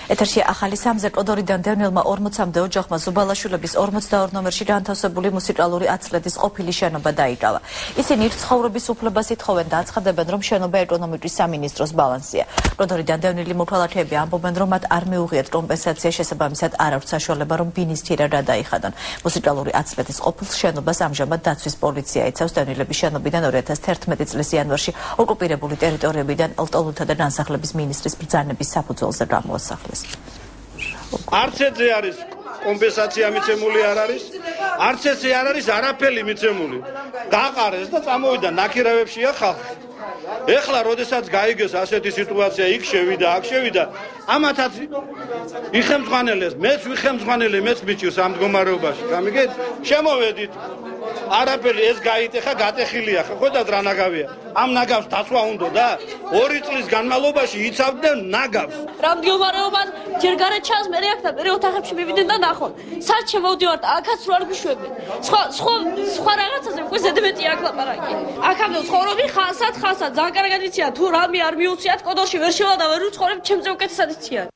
ეთერში ახალი სამზე კოდორიდან დევნილმა 40-მდე ოჯახმა ზუბალაშვილების 42 ნომერში განთავსებული მუსიკალური აცლედის ყოფილი შენობა დაიკავა. ისინი իր ცხოვრების უფლებას ითხოვენ და აცხადებენ, რომ შენობა ეკონომიკის სამინისტროს ბალანსია. კოდორიდან დევნილი მოქალაქეები ამბობენ, რომ მათ არ მიუღიათ კომპენსაცია, შესაბამისად არ აქვს საშუალება, რომ ბინის თირა დაიხადონ. მუსიკალური აცლედის ყოფილ შენობას ამჟამად დაცვის პოლიცია იცავს. დევნილების შენობიდან 2011 წლის იანვარში ოკუპირებული ტერიტორიებიდან ლტოლვილთა და განსახლების მინისტრის ბრძანების საფუძველზე გამოასახლეს. არც ეზე არის კომპენსაცია მიცემული არ არის, არც ესე არ არის არაფერი მიცემული. დაყარეს და წამოვიდა ნაკირავებშია ხალხი. ეხლა როდესაც გაიგეს ასეთი სიტუაცია, იქ შევიდა, აქ შევიდა, ამათაც იხემძღვანელეს, მეც ვიხემძღვანელე, მეც მიჭირს ამ მდგომარეობაში. გამიგეთ? შემოვედით. არაფერი ეს გაიტეხა, გატეხილია. ხედავთ რა ნაგავია. ამ ნაგავს დაცვა უნდა და 2 წლის განმავლობაში იცავდნენ ნაგავს. რა მდგომარეობა ჯერ გარეთ ჩანს, მე აქ და მე ოთახებში მივიდნენ და ნახონ. სად შემოვდივართ, აქაც რო არ გვიშვებენ. სხვა რაღაცაზე უკვე ზედმეტი აქ ლაპარაკი. აქამდე ცხოვრობი ხალხად ძალიან კარგად იციან, თუ რამე არ მიუციათ, კოდორში ვერ შევალ და ვერ უცხოვრებ, ჩემზე უკეთესად იციან.